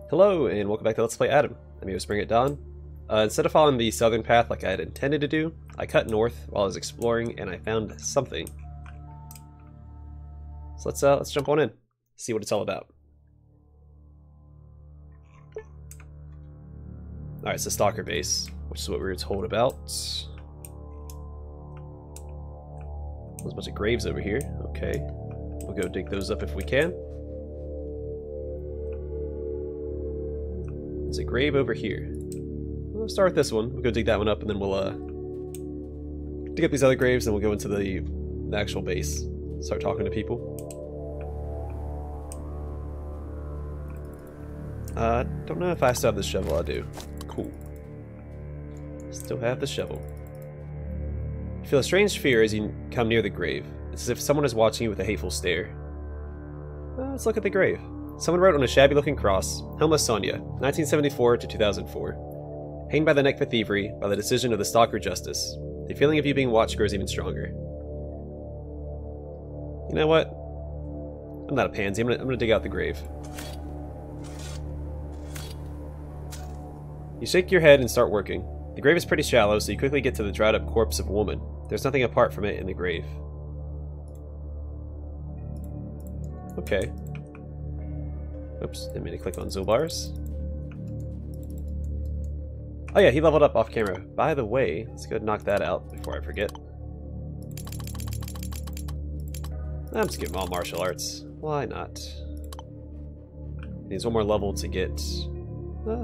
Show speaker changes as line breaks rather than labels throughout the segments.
Hello, and welcome back to Let's Play Adam. I'm here with BringItDon. Instead of following the southern path like I had intended to do, I cut north while I was exploring, and I found something. So let's jump on in, see what it's all about. Alright, it's the Stalker Base, which is what we were told about. There's a bunch of graves over here. Okay, we'll go dig those up if we can. There's a grave over here. We'll start with this one. We'll go dig that one up, and then we'll dig up these other graves, and we'll go into the actual base. Start talking to people. Don't know if I still have the shovel. I do. Cool. Still have the shovel. You feel a strange fear as you come near the grave. It's as if someone is watching you with a hateful stare. Let's look at the grave. Someone wrote on a shabby-looking cross, Homeless Sonia, 1974 to 2004. Hanged by the neck for thievery, by the decision of the Stalker Justice. The feeling of you being watched grows even stronger. You know what? I'm not a pansy. I'm gonna dig out the grave. You shake your head and start working. The grave is pretty shallow, so you quickly get to the dried-up corpse of a woman. There's nothing apart from it in the grave. Okay. Oops, didn't mean to click on Zobars. Oh yeah, he leveled up off camera. By the way, let's go knock that out before I forget. I'm just giving him all martial arts. Why not? Needs one more level to get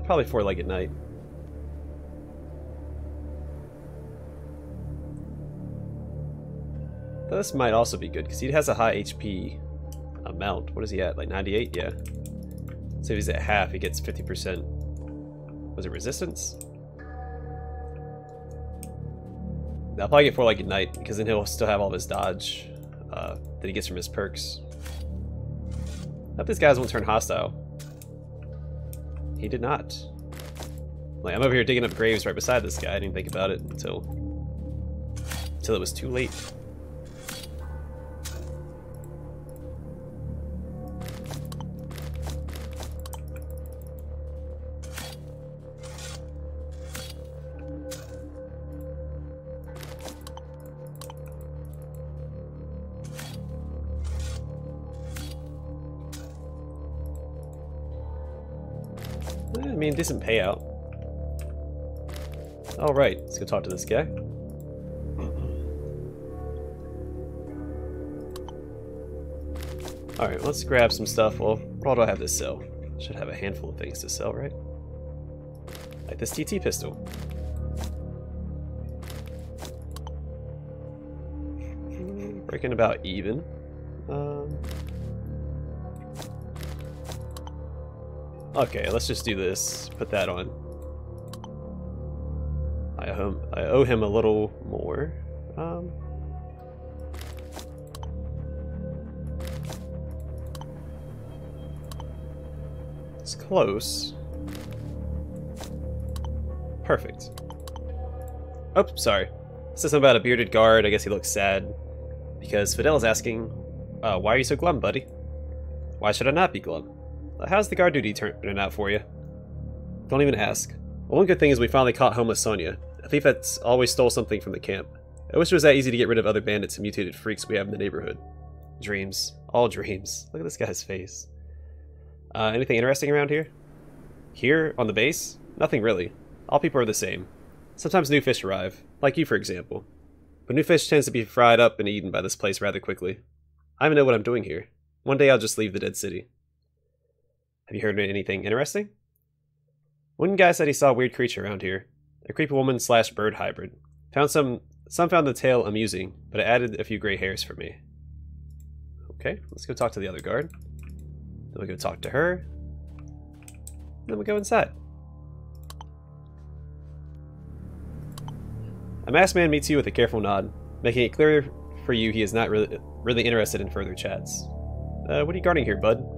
probably 4-legged knight. This might also be good because he has a high HP amount. What is he at? Like 98? Yeah. So if he's at half, he gets 50%. Was it resistance? I'll probably get 4-legged knight because then he'll still have all of his dodge that he gets from his perks. I hope these guys won't turn hostile. He did not. Like, I'm over here digging up graves right beside this guy. I didn't think about it until it was too late. I mean, decent payout. Alright, let's go talk to this guy. Alright, let's grab some stuff. Well, what do I have to sell? Should have a handful of things to sell, right? Like this TT pistol. Breaking about even. Okay, let's just do this. Put that on. I owe him a little more. It's close. Perfect. Oh, sorry. This is something about a bearded guard. I guess he looks sad. Because Fidel is asking, why are you so glum, buddy? Why should I not be glum? How's the guard duty turning out for you? Don't even ask. Well, one good thing is we finally caught Homeless Sonia, a thief that's always stole something from the camp. I wish it was that easy to get rid of other bandits and mutated freaks we have in the neighborhood. Dreams. All dreams. Look at this guy's face. Anything interesting around here? Here, on the base? Nothing really. All people are the same. Sometimes new fish arrive, like you for example. But new fish tends to be fried up and eaten by this place rather quickly. I don't even know what I'm doing here. One day I'll just leave the dead city. Have you heard anything interesting? One guy said he saw a weird creature around here. A creepy woman / bird hybrid. Some found the tale amusing, but it added a few gray hairs for me. Okay, let's go talk to the other guard. Then we'll go talk to her. Then we'll go inside. A masked man meets you with a careful nod, making it clear for you he is not really interested in further chats. What are you guarding here, bud?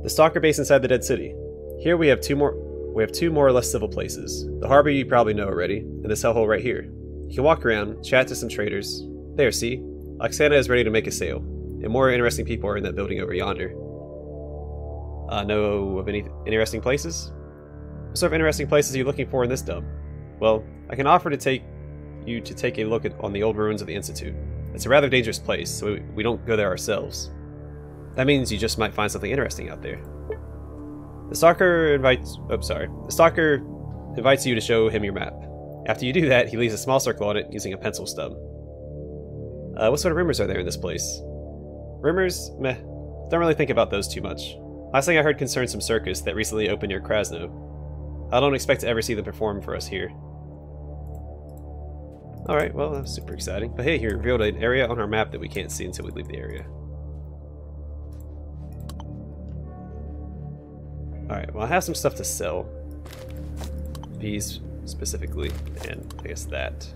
The Stalker Base inside the dead city. Here we have two more or less civil places. The harbor you probably know already, and this hellhole right here. You can walk around, chat to some traders. There, see? Oksana is ready to make a sale, and more interesting people are in that building over yonder. Know of any interesting places? What sort of interesting places are you looking for in this dump? Well, I can offer to take a look on the old ruins of the Institute. It's a rather dangerous place, so we don't go there ourselves. That means you just might find something interesting out there. The Stalker invites you to show him your map. After you do that, he leaves a small circle on it using a pencil stub. What sort of rumors are there in this place? Rumors? Meh. Don't really think about those too much. Last thing I heard concerned some circus that recently opened near Krasno. I don't expect to ever see them perform for us here. Alright, well, that's super exciting. But hey, he revealed an area on our map that we can't see until we leave the area. Alright, well, I have some stuff to sell. These specifically, and I guess that.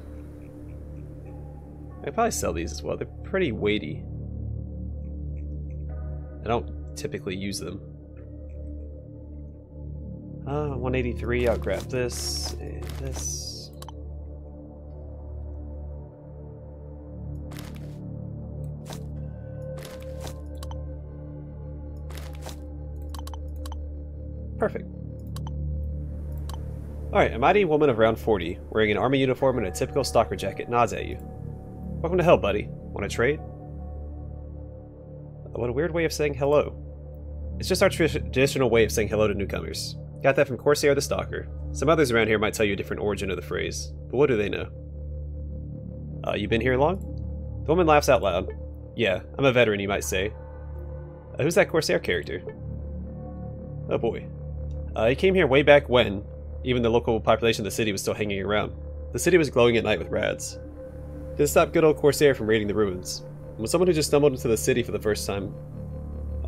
I could probably sell these as well. They're pretty weighty. I don't typically use them. 183, I'll grab this and this. Perfect. Alright, a mighty woman of around 40, wearing an army uniform and a typical stalker jacket, nods at you. Welcome to hell, buddy. Want to trade? What a weird way of saying hello. It's just our traditional way of saying hello to newcomers. Got that from Corsair the Stalker. Some others around here might tell you a different origin of the phrase, but what do they know? You been here long? The woman laughs out loud. Yeah, I'm a veteran, you might say. Who's that Corsair character? Oh boy. He came here way back when even the local population of the city was still hanging around. The city was glowing at night with rads. Didn't stop good old Corsair from raiding the ruins. When someone who just stumbled into the city for the first time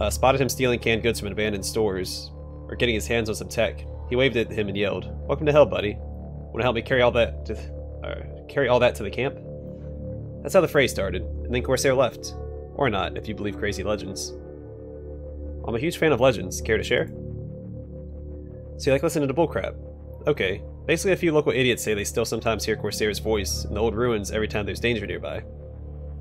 spotted him stealing canned goods from abandoned stores, or getting his hands on some tech, he waved at him and yelled, "Welcome to hell, buddy. Want to help me carry all that to the camp?" That's how the phrase started, and then Corsair left. Or not, if you believe crazy legends. I'm a huge fan of legends. Care to share? So you like listening to bullcrap? Okay. Basically, a few local idiots say they still sometimes hear Corsair's voice in the old ruins every time there's danger nearby.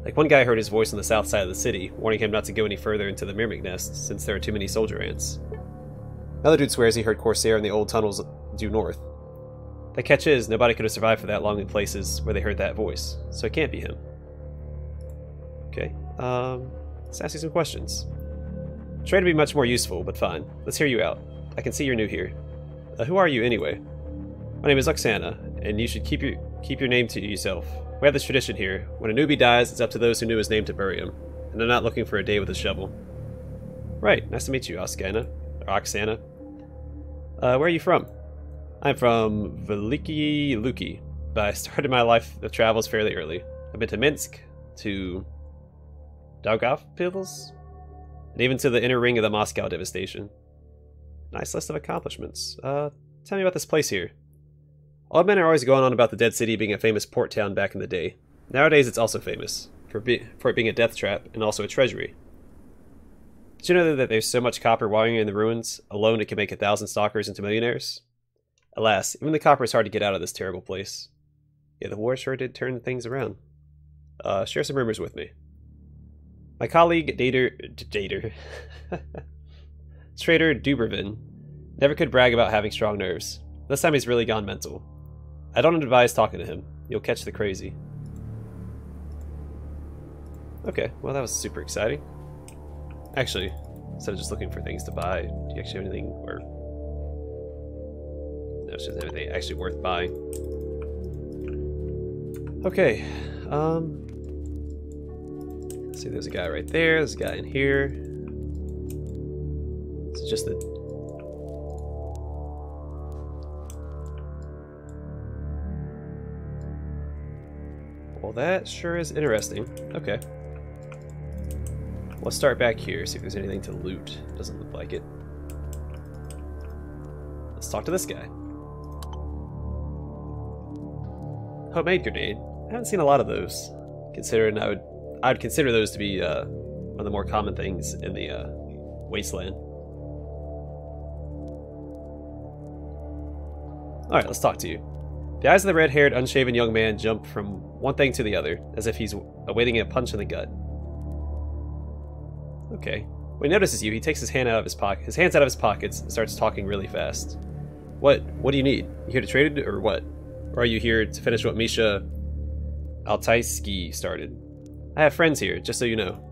Like one guy heard his voice on the south side of the city, warning him not to go any further into the Myrmic Nest, since there are too many soldier ants. Another dude swears he heard Corsair in the old tunnels due north. The catch is, nobody could have survived for that long in places where they heard that voice, so it can't be him. Okay, let's ask you some questions. Try to be much more useful, but fine. Let's hear you out. I can see you're new here. Who are you anyway? My name is Oksana, and you should keep your name to yourself. We have this tradition here. When a newbie dies, it's up to those who knew his name to bury him, and I'm not looking for a day with a shovel. Right, nice to meet you, Oksana. Where are you from? I'm from Veliki Luki, but I started my life of travels fairly early. I've been to Minsk, to Daugavpils, and even to the inner ring of the Moscow devastation. Nice list of accomplishments. Tell me about this place here. Old men are always going on about the Dead City being a famous port town back in the day. Nowadays it's also famous, for it being a death trap and also a treasury. Did you know that there's so much copper wiring in the ruins, alone it can make 1,000 stalkers into millionaires? Alas, even the copper is hard to get out of this terrible place. Yeah, the war sure did turn things around. Share some rumors with me. My colleague, Trader Dubervin, never could brag about having strong nerves. This time he's really gone mental. I don't advise talking to him. You'll catch the crazy. Okay, well that was super exciting. Actually, instead of just looking for things to buy, do you actually have anything or... No, it's just anything actually worth buying. Okay, let's see, there's a guy right there, there's a guy in here. This is just the... Well, that sure is interesting. Okay. Let's start back here, see if there's anything to loot. Doesn't look like it. Let's talk to this guy. Homemade grenade. I haven't seen a lot of those. Considering I'd consider those to be one of the more common things in the Wasteland. Alright, let's talk to you. The eyes of the red-haired, unshaven young man jump from one thing to the other, as if he's awaiting a punch in the gut. Okay. When he notices you, he takes his hands out of his pockets and starts talking really fast. What do you need? You here to trade or what? Or are you here to finish what Misha Altaisky started? I have friends here, just so you know.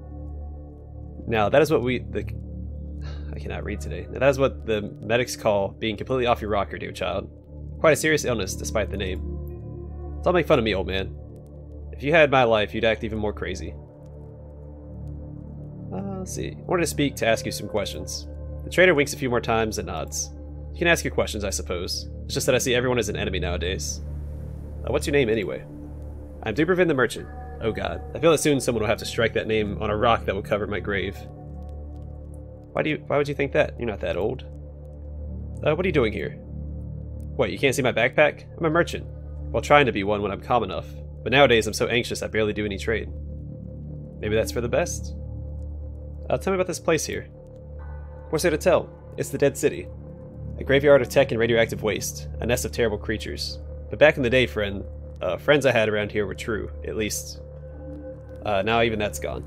Now, that is what I cannot read today. Now, that is what the medics call being completely off your rocker, dear child. Quite a serious illness, despite the name. Don't make fun of me, old man. If you had my life, you'd act even more crazy. Let's see. I wanted to speak to ask you some questions. The trader winks a few more times and nods. You can ask your questions, I suppose. It's just that I see everyone as an enemy nowadays. What's your name, anyway? I'm Dupervin the Merchant. Oh god. I feel that soon someone will have to strike that name on a rock that will cover my grave. Why would you think that? You're not that old. What are you doing here? What, you can't see my backpack? I'm a merchant. Well, trying to be one when I'm calm enough. But nowadays I'm so anxious I barely do any trade. Maybe that's for the best? Tell me about this place here. What's there to tell? It's the Dead City. A graveyard of tech and radioactive waste. A nest of terrible creatures. But back in the day, friends I had around here were true. At least. Now even that's gone.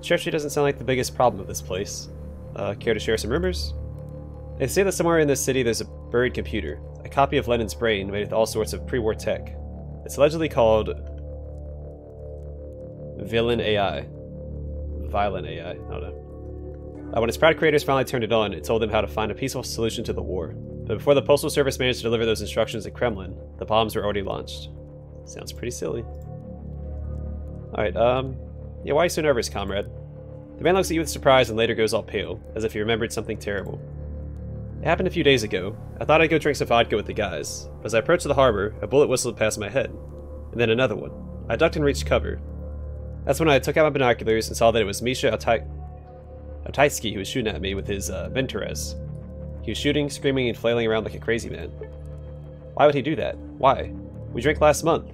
Treachery doesn't sound like the biggest problem of this place. Care to share some rumors? They say that somewhere in this city there's a buried computer. A copy of Lenin's brain made with all sorts of pre-war tech. It's allegedly called Villain AI. Violent AI, I don't know. When its proud creators finally turned it on, it told them how to find a peaceful solution to the war. But before the Postal Service managed to deliver those instructions at Kremlin, the bombs were already launched. Sounds pretty silly. Alright, yeah, why are you so nervous, comrade? The man looks at you with surprise and later goes all pale, as if he remembered something terrible. It happened a few days ago. I thought I'd go drink some vodka with the guys, but as I approached the harbor, a bullet whistled past my head. And then another one. I ducked and reached cover. That's when I took out my binoculars and saw that it was Misha Altaisky who was shooting at me with his Venturez. He was shooting, screaming, and flailing around like a crazy man. Why would he do that? Why? We drank last month.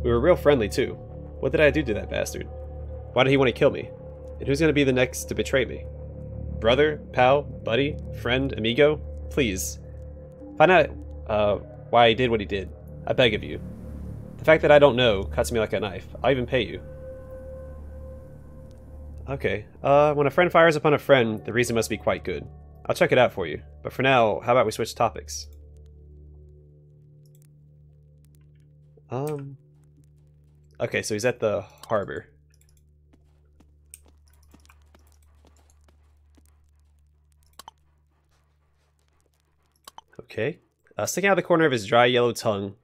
We were real friendly, too. What did I do to that bastard? Why did he want to kill me? And who's going to be the next to betray me? Brother? Pal? Buddy? Friend? Amigo? Please. Find out why he did what he did. I beg of you. The fact that I don't know cuts me like a knife. I'll even pay you. Okay. When a friend fires upon a friend, the reason must be quite good. I'll check it out for you. But for now, how about we switch topics? Okay, so he's at the harbor. Okay. Sticking out the corner of his dry yellow tongue,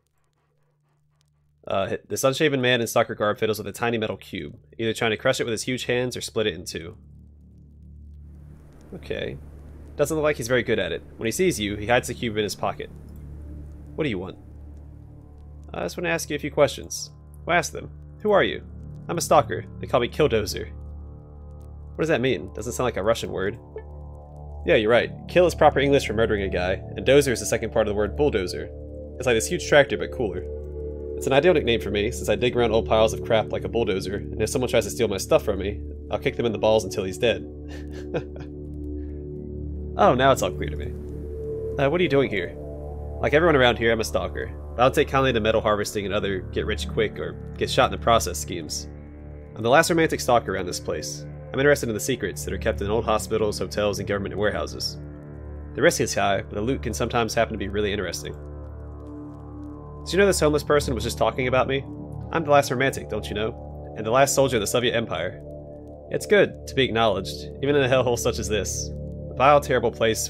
this unshaven man in stalker garb fiddles with a tiny metal cube, either trying to crush it with his huge hands or split it in two. Okay. Doesn't look like he's very good at it. When he sees you, he hides the cube in his pocket. What do you want? I just want to ask you a few questions. Well, ask them. Who are you? I'm a stalker. They call me Killdozer. What does that mean? Doesn't sound like a Russian word. Yeah, you're right. Kill is proper English for murdering a guy, and dozer is the second part of the word bulldozer. It's like this huge tractor, but cooler. It's an ideal nickname for me, since I dig around old piles of crap like a bulldozer, and if someone tries to steal my stuff from me, I'll kick them in the balls until he's dead. Oh, now it's all clear to me. What are you doing here? Like everyone around here, I'm a stalker. But I don't take kindly to metal harvesting and other get-rich-quick or get-shot in the process schemes. I'm the last romantic stalker around this place. I'm interested in the secrets that are kept in old hospitals, hotels, and government warehouses. The risk is high, but the loot can sometimes happen to be really interesting. Did you know this homeless person was just talking about me? I'm the last romantic, don't you know? And the last soldier of the Soviet Empire. It's good to be acknowledged, even in a hellhole such as this. A vile, terrible place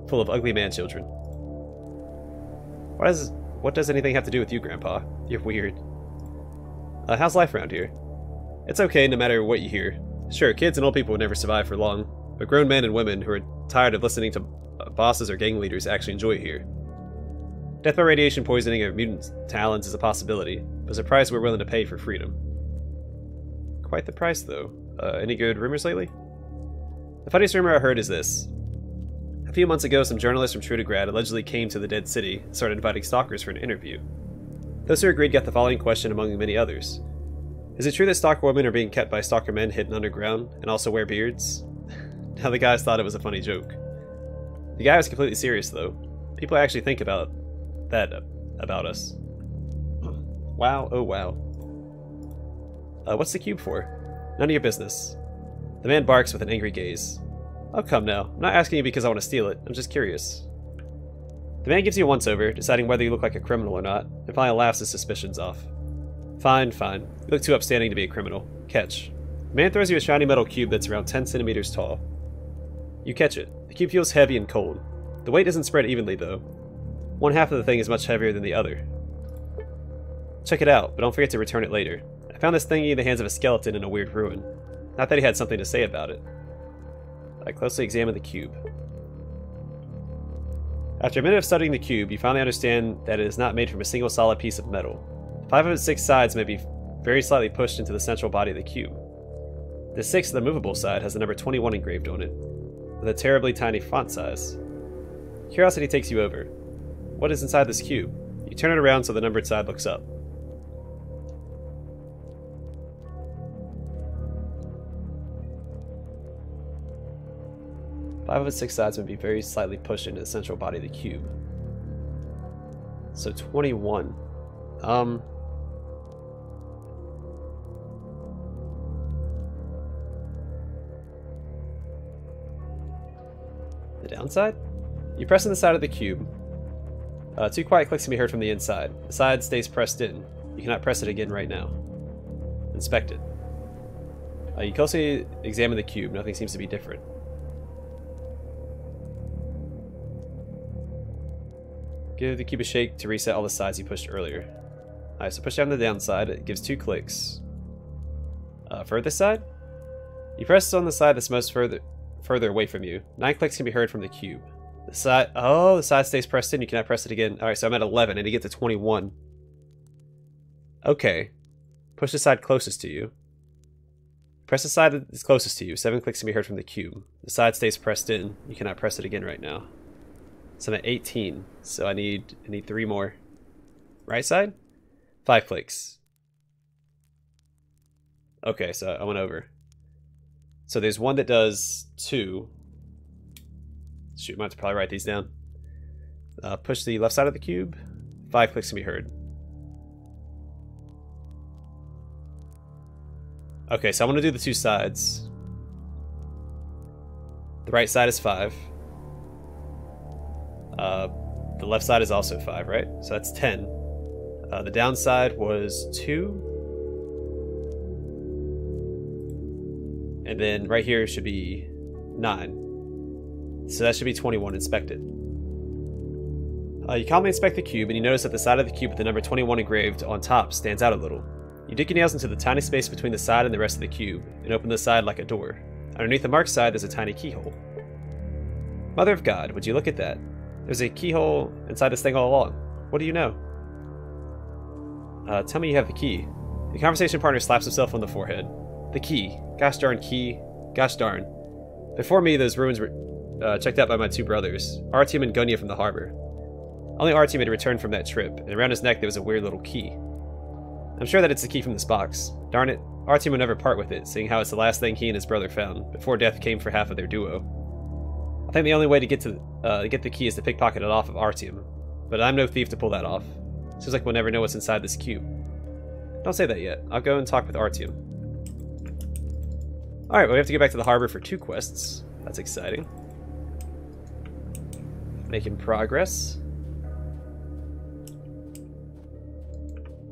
full of ugly man-children. What does anything have to do with you, Grandpa? You're weird. How's life around here? It's okay no matter what you hear. Sure, kids and old people would never survive for long, but grown men and women who are tired of listening to bosses or gang leaders actually enjoy it here. Death by radiation poisoning or mutant talons is a possibility, but it's a price we're willing to pay for freedom. Quite the price, though. Any good rumors lately? The funniest rumor I heard is this. A few months ago, some journalists from Trudegrad allegedly came to the Dead City and started inviting stalkers for an interview. Those who agreed got the following question among many others. Is it true that stalker women are being kept by stalker men hidden underground and also wear beards? Now the guys thought it was a funny joke. The guy was completely serious, though. People actually think about that about us. Wow, oh wow. What's the cube for? None of your business. The man barks with an angry gaze. Oh, come now. I'm not asking you because I want to steal it. I'm just curious. The man gives you a once-over, deciding whether you look like a criminal or not, and finally laughs his suspicions off. Fine, fine. You look too upstanding to be a criminal. Catch. The man throws you a shiny metal cube that's around 10 centimeters tall. You catch it. The cube feels heavy and cold. The weight doesn't spread evenly, though. One half of the thing is much heavier than the other. Check it out, but don't forget to return it later. I found this thingy in the hands of a skeleton in a weird ruin. Not that he had something to say about it. I closely examine the cube. After a minute of studying the cube, you finally understand that it is not made from a single solid piece of metal. 5 of its 6 sides may be very slightly pushed into the central body of the cube. The 6th, the movable side, has the number 21 engraved on it, with a terribly tiny font size. Curiosity takes you over. What is inside this cube? You turn it around so the numbered side looks up. Five of its 6 sides would be very slightly pushed into the central body of the cube. So 21. The downside? You press on the side of the cube. 2 quiet clicks can be heard from the inside. The side stays pressed in. You cannot press it again right now. Inspect it. You closely examine the cube. Nothing seems to be different. Give the cube a shake to reset all the sides you pushed earlier. Alright, so push down the downside. It gives 2 clicks. Further side? You press on the side that's most further away from you. 9 clicks can be heard from the cube. The side stays pressed in. You cannot press it again. Alright, so I'm at 11 and to get to 21. Okay. Push the side closest to you. Press the side that's closest to you. 7 clicks can be heard from the cube. The side stays pressed in. You cannot press it again right now. So I'm at 18. So I need 3 more. Right side? 5 clicks. Okay, so I went over. So there's one that does 2. Shoot, I might have to probably write these down. Push the left side of the cube. 5 clicks can be heard. Okay, so I want to do the 2 sides. The right side is 5. The left side is also 5, right? So that's 10. The downside was 2. And then right here should be 9. So that should be 21 inspected. You calmly inspect the cube, and you notice that the side of the cube with the number 21 engraved on top stands out a little. You dig your nails into the tiny space between the side and the rest of the cube, and open the side like a door. Underneath the marked side, there's a tiny keyhole. Mother of God, would you look at that? There's a keyhole inside this thing all along. What do you know? Tell me you have the key. The conversation partner slaps himself on the forehead. The key. Gosh darn key. Gosh darn. Before me, those ruins were checked out by my 2 brothers, Artyom and Gunya from the harbor. Only Artyom had returned from that trip, and around his neck there was a weird little key. I'm sure that it's the key from this box. Darn it, Artyom would never part with it, seeing how it's the last thing he and his brother found, before death came for half of their duo. I think the only way to get the key is to pickpocket it off of Artyom, but I'm no thief to pull that off. Seems like we'll never know what's inside this cube. Don't say that yet. I'll go and talk with Artyom. Alright, well, we have to get back to the harbor for 2 quests. That's exciting. Making progress.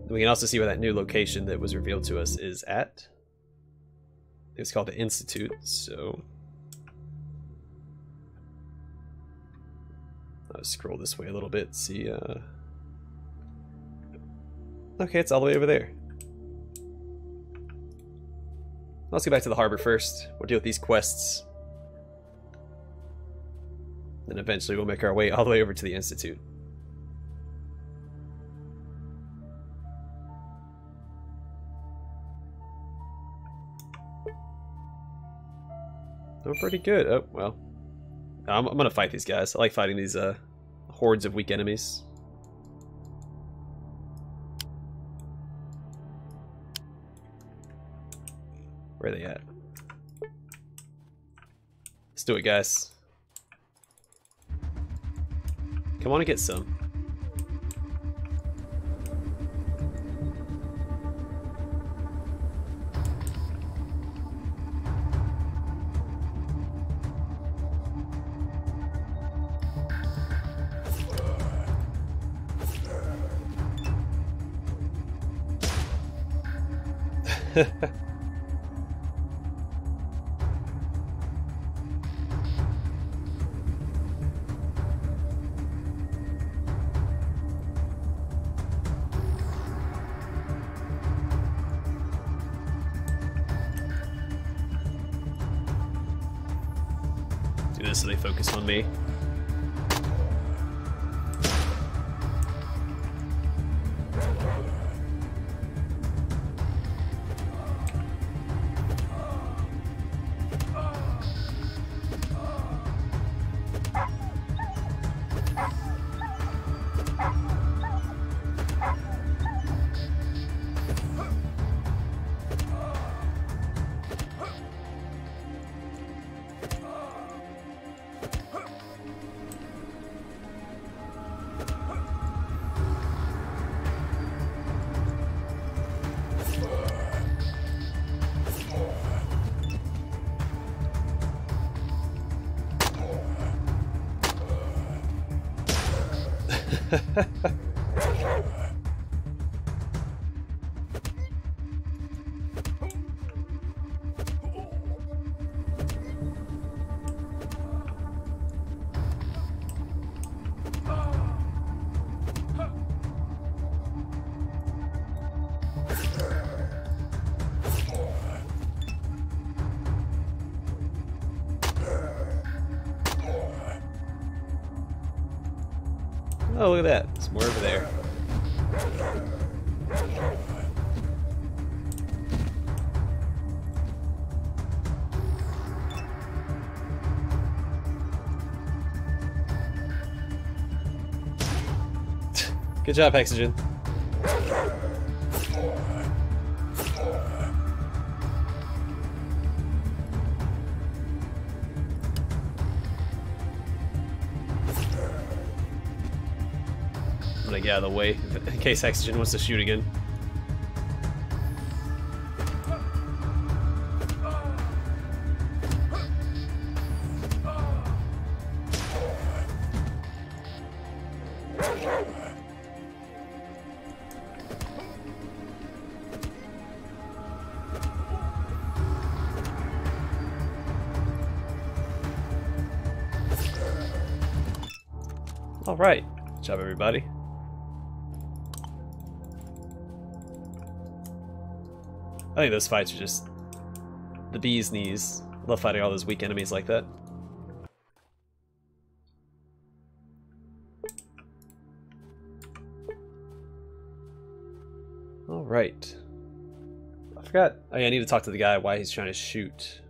We can also see where that new location that was revealed to us is at. It's called the Institute, so... I'll scroll this way a little bit, see, Okay, it's all the way over there. Let's get back to the harbor first. We'll deal with these quests. Then eventually we'll make our way all the way over to the Institute. Doing pretty good. Oh, well. I'm gonna fight these guys. I like fighting these hordes of weak enemies. Where are they at? Let's do it, guys. Come on and get some. Do this so they focus on me. Oh, look at that. There's more over there. Good job, Hexogen. I'm gonna get out of the way in case Hexogen wants to shoot again. Alright, good job everybody. I think those fights are just the bee's knees. Love fighting all those weak enemies like that. Alright. I forgot. Oh yeah, I need to talk to the guy why he's trying to shoot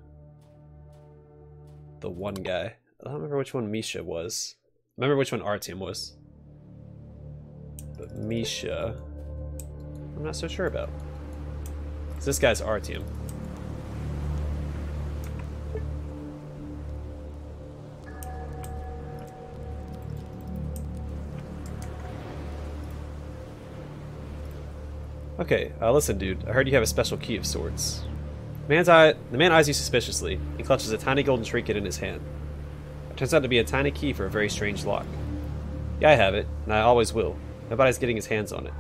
the one guy. I don't remember which one Misha was. I remember which one Artyom was. But Misha, I'm not so sure about. This guy's Artyom. Okay, listen dude, I heard you have a special key of sorts. The man eyes you suspiciously and clutches a tiny golden trinket in his hand. It turns out to be a tiny key for a very strange lock. Yeah, I have it, and I always will. Nobody's getting his hands on it.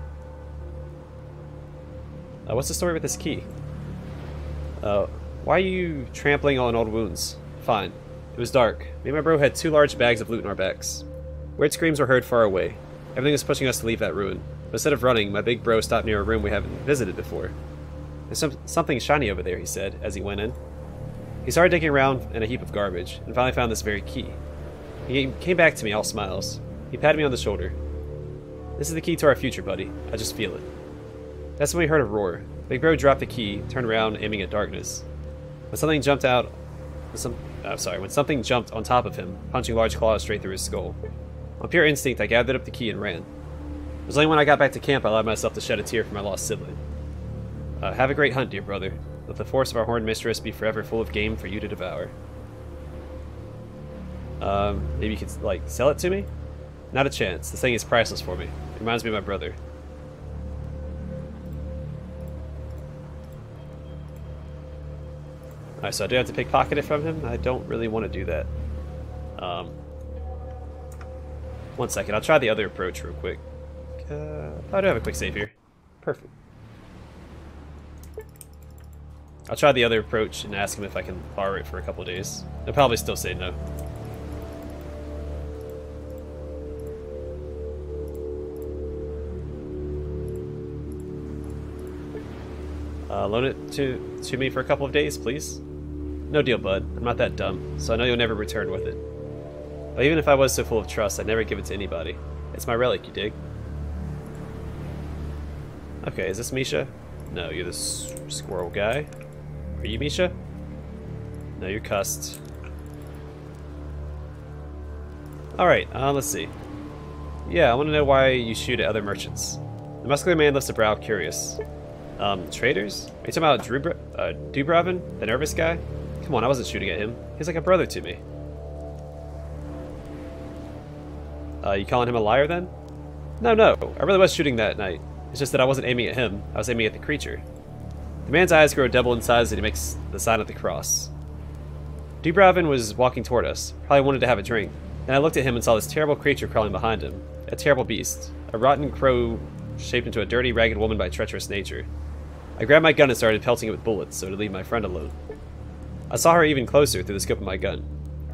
What's the story with this key? Why are you trampling on old wounds? Fine. It was dark. Me and my bro had 2 large bags of loot in our backs. Weird screams were heard far away. Everything was pushing us to leave that ruin. But instead of running, my big bro stopped near a room we haven't visited before. There's something shiny over there, he said, as he went in. He started digging around in a heap of garbage, and finally found this very key. He came back to me, all smiles. He patted me on the shoulder. This is the key to our future, buddy. I just feel it. That's when we heard a roar. Big Bro dropped the key, turned around, aiming at darkness. When something jumped on top of him, punching large claws straight through his skull. On pure instinct, I gathered up the key and ran. It was only when I got back to camp I allowed myself to shed a tear for my lost sibling. Have a great hunt, dear brother. Let the force of our horned mistress be forever full of game for you to devour. Maybe you could, like, sell it to me? Not a chance. This thing is priceless for me. It reminds me of my brother. Alright, so I do have to pickpocket it from him? I don't really want to do that. 1 second, I'll try the other approach real quick. I do have a quick save here. Perfect. I'll try the other approach and ask him if I can borrow it for a couple days. He'll probably still say no. Loan it to me for a couple of days, please? No deal, bud. I'm not that dumb, so I know you'll never return with it. But even if I was so full of trust, I'd never give it to anybody. It's my relic, you dig? Okay, is this Misha? No, you're the squirrel guy. Are you Misha? No, you're cussed. Alright, let's see. Yeah, I want to know why you shoot at other merchants. The muscular man lifts a brow, curious. Traders? Are you talking about Dubravin, the nervous guy? Come on, I wasn't shooting at him. He's like a brother to me. You calling him a liar then? No, I really was shooting that night. It's just that I wasn't aiming at him, I was aiming at the creature. The man's eyes grow double in size and he makes the sign of the cross. Dubravin was walking toward us, probably wanted to have a drink. Then I looked at him and saw this terrible creature crawling behind him. A terrible beast. A rotten crow shaped into a dirty, ragged woman by treacherous nature. I grabbed my gun and started pelting it with bullets so to leave my friend alone. I saw her even closer through the scope of my gun.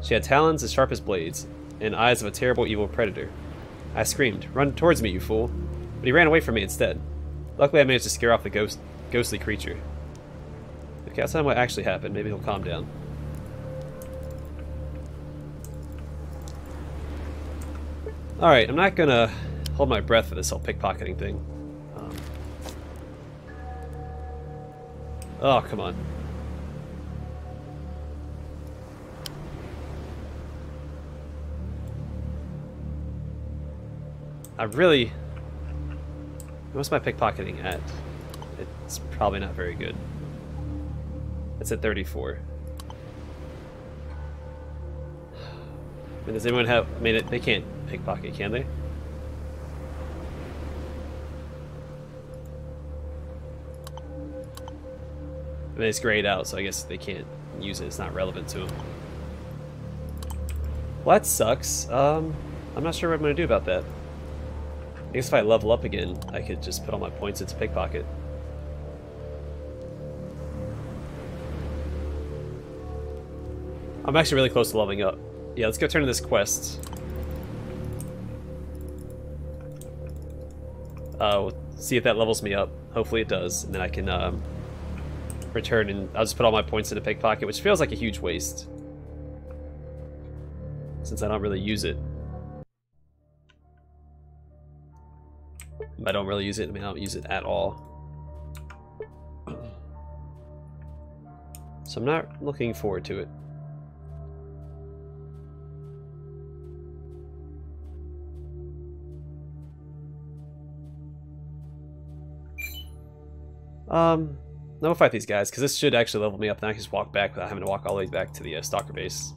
She had talons as sharp as blades, and eyes of a terrible, evil predator. I screamed, "Run towards me, you fool!" But he ran away from me instead. Luckily, I managed to scare off the ghostly creature. Okay, I'll tell him what actually happened. Maybe he'll calm down. Alright, I'm not gonna hold my breath for this whole pickpocketing thing. Oh, come on. What's my pickpocketing at? It's probably not very good. It's at 34. I mean, does anyone have... I mean, they can't pickpocket, can they? I mean, it's grayed out, so I guess they can't use it. It's not relevant to them. Well, that sucks. I'm not sure what I'm going to do about that. I guess if I level up again, I could just put all my points into pickpocket. I'm actually really close to leveling up. Yeah, let's go turn in this quest. We'll see if that levels me up. Hopefully it does, and then I can return and I'll just put all my points into pickpocket, which feels like a huge waste, since I don't really use it. I don't really use it. I mean, I don't use it at all. So I'm not looking forward to it. No, we'll fight these guys, because this should actually level me up, and I can just walk back without having to walk all the way back to the Stalker Base.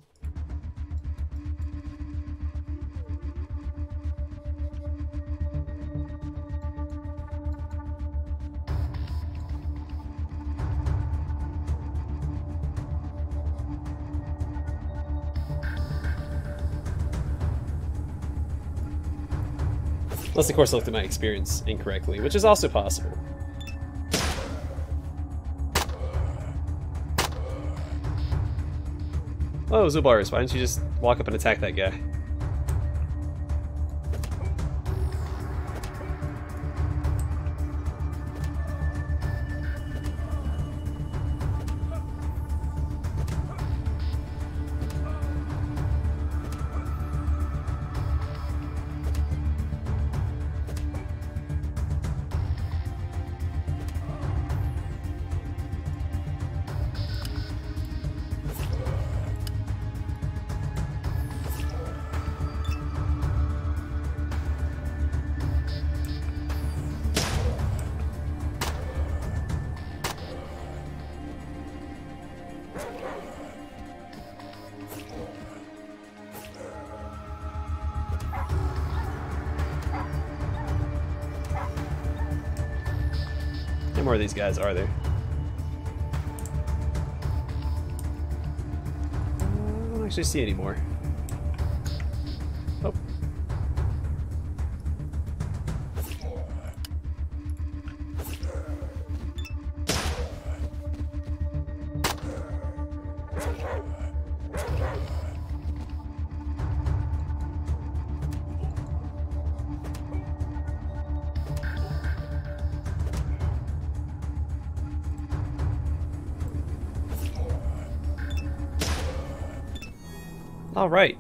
Unless, of course, I looked at my experience incorrectly, which is also possible. Oh, Zubars, why didn't you just walk up and attack that guy? How many more of these guys are there? I don't actually see any more. Oh. Alright.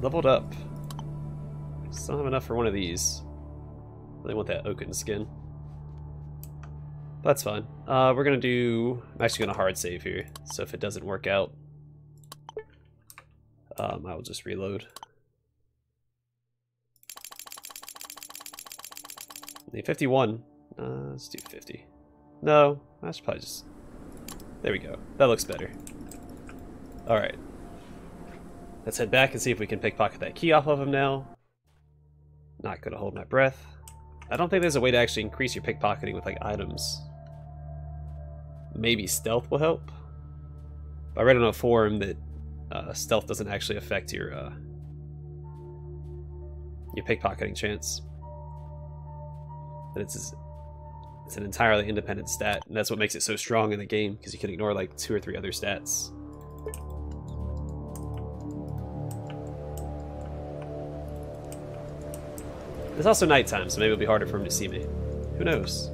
Leveled up. Still don't have enough for one of these. Really want that oaken skin. That's fine. We're gonna do... I'm actually gonna hard save here, so if it doesn't work out, I will just reload. Need 51. Let's do 50. No, I should probably just... There we go. That looks better. Alright. Let's head back and see if we can pickpocket that key off of him now. Not gonna hold my breath. I don't think there's a way to actually increase your pickpocketing with, like, items. Maybe stealth will help? I read on a forum that stealth doesn't actually affect your pickpocketing chance. That it's an entirely independent stat, and that's what makes it so strong in the game, because you can ignore like 2 or 3 other stats. It's also nighttime, so maybe it'll be harder for him to see me. Who knows?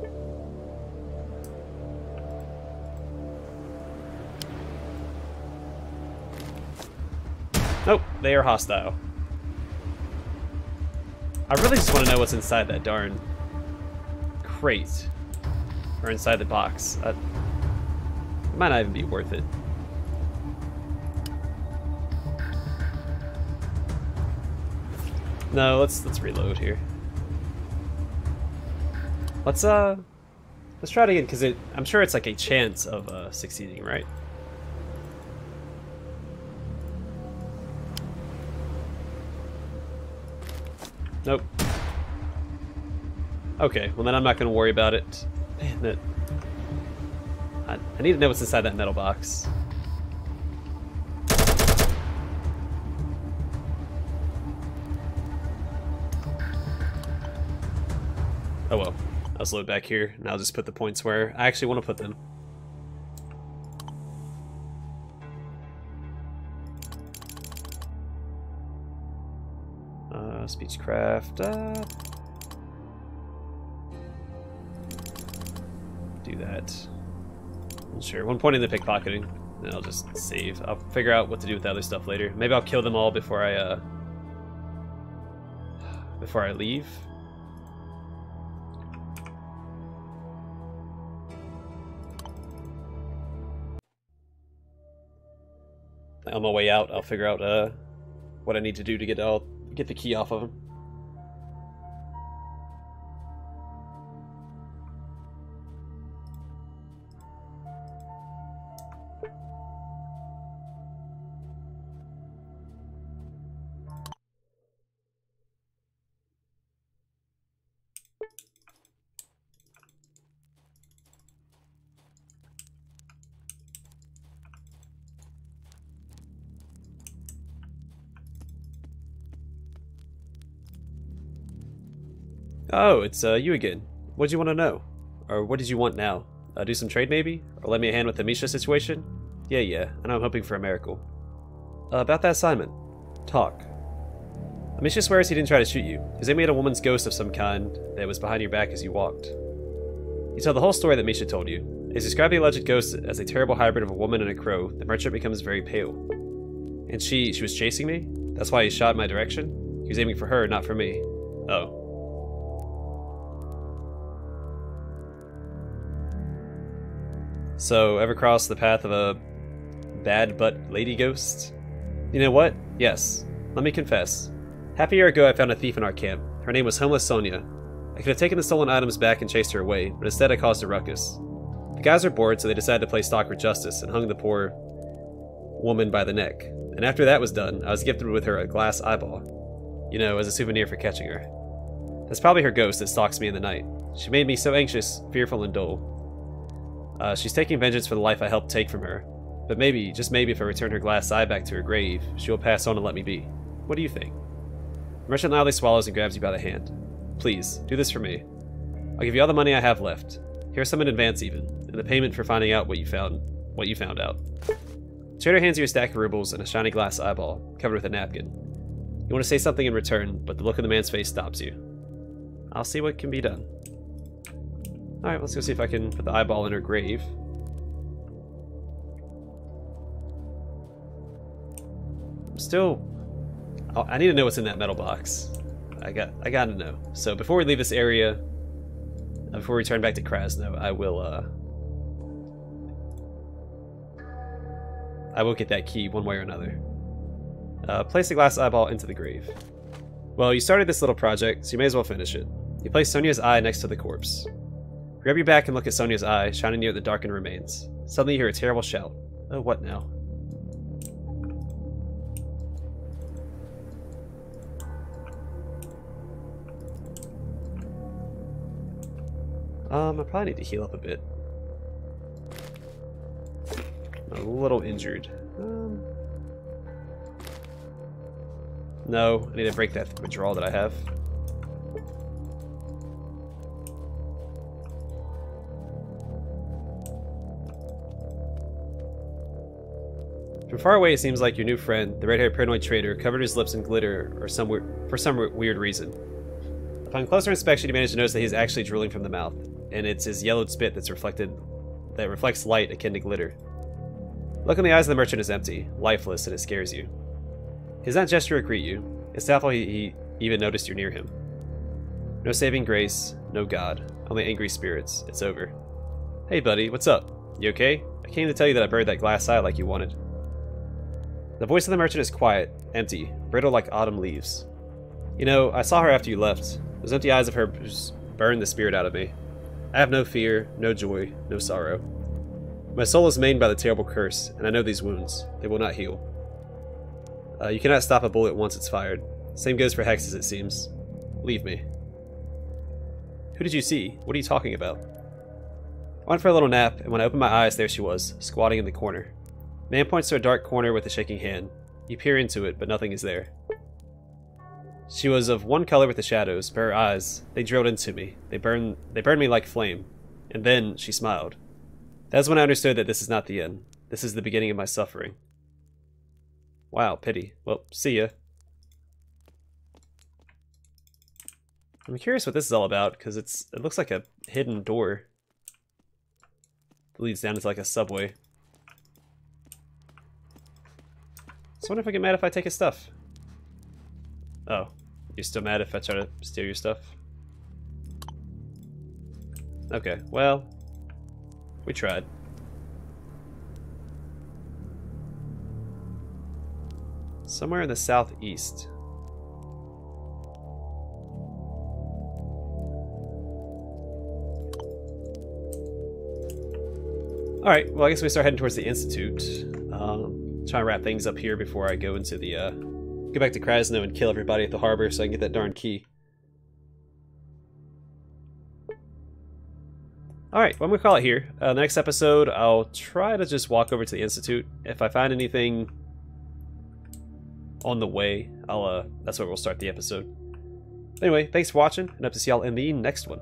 Nope, they are hostile. I really just want to know what's inside that darn crate. Or inside the box. It might not even be worth it. No, let's reload here. Let's try it again, because I'm sure it's like a chance of succeeding, right? Nope. Okay, well then I'm not going to worry about it. Man, I need to know what's inside that metal box. Oh well. I'll just load back here, and I'll just put the points where I actually want to put them. Speechcraft. Do that. Sure, 1 point in the pickpocketing. Then I'll just save. I'll figure out what to do with the other stuff later. Maybe I'll kill them all before I leave. On my way out, I'll figure out what I need to do to get the key off of him. Oh, it's you again. What did you want to know? Or what did you want now? Do some trade maybe? Or lend me a hand with the Misha situation? Yeah, and I'm hoping for a miracle. About that assignment. Talk. Misha swears he didn't try to shoot you. His aim at a woman's ghost of some kind that was behind your back as you walked. You tell the whole story that Misha told you. As you described the alleged ghost as a terrible hybrid of a woman and a crow, the merchant becomes very pale. And she was chasing me? That's why he shot in my direction? He was aiming for her, not for me. Oh. So, ever crossed the path of a bad but lady ghost? You know what? Yes. Let me confess. Half a year ago I found a thief in our camp. Her name was Homeless Sonia. I could have taken the stolen items back and chased her away, but instead I caused a ruckus. The guys were bored, so they decided to play stalker justice and hung the poor woman by the neck. And after that was done, I was gifted with her a glass eyeball. You know, as a souvenir for catching her. That's probably her ghost that stalks me in the night. She made me so anxious, fearful, and dull. She's taking vengeance for the life I helped take from her. But maybe, just maybe, if I return her glass eye back to her grave, she will pass on and let me be. What do you think? The merchant loudly swallows and grabs you by the hand. Please, do this for me. I'll give you all the money I have left. Here's some in advance even, and the payment for finding out what you found out. The trader hands you a stack of rubles and a shiny glass eyeball, covered with a napkin. You want to say something in return, but the look on the man's face stops you. I'll see what can be done. Alright, let's go see if I can put the eyeball in her grave. still... I need to know what's in that metal box. I gotta know. So before we leave this area, before we return back to Krasno, I will get that key one way or another. Place the glass eyeball into the grave. Well, you started this little project, so you may as well finish it. You place Sonia's eye next to the corpse. Grab your back and look at Sonia's eye, shining near the darkened remains. Suddenly you hear a terrible shout. Oh, what now? I probably need to heal up a bit. I'm a little injured. No, I need to break that withdrawal that I have. From far away, it seems like your new friend, the red-haired paranoid traitor, covered his lips in glitter for some weird reason. Upon closer inspection, you manage to notice that he's actually drooling from the mouth, and it's his yellowed spit that reflects light akin to glitter. Look in the eyes of the merchant is empty, lifeless, and it scares you. He does not gesture or greet you. It's doubtful he even noticed you're near him. No saving grace, no God, only angry spirits. It's over. Hey buddy, what's up? You okay? I came to tell you that I buried that glass eye like you wanted. The voice of the merchant is quiet, empty, brittle like autumn leaves. You know, I saw her after you left. Those empty eyes of hers burned the spirit out of me. I have no fear, no joy, no sorrow. My soul is maimed by the terrible curse, and I know these wounds. They will not heal. You cannot stop a bullet once it's fired. Same goes for hexes, it seems. Leave me. Who did you see? What are you talking about? I went for a little nap, and when I opened my eyes, there she was, squatting in the corner. Man points to a dark corner with a shaking hand. You peer into it, but nothing is there. She was of one color with the shadows, but her eyes, they drilled into me. They burned me like flame. And then she smiled. That is when I understood that this is not the end. This is the beginning of my suffering. Wow, pity. Well, see ya. I'm curious what this is all about, because it looks like a hidden door that leads down into like a subway. So I wonder if I get mad if I take his stuff. Oh, you're still mad if I try to steal your stuff? Okay, well, we tried. Somewhere in the southeast. Alright, well I guess we start heading towards the Institute. Try and wrap things up here before I go into the, go back to Krasno and kill everybody at the harbor so I can get that darn key. Alright, well I'm going to call it here. Next episode, I'll try to just walk over to the Institute. If I find anything on the way, that's where we'll start the episode. Anyway, thanks for watching, and hope to see y'all in the next one.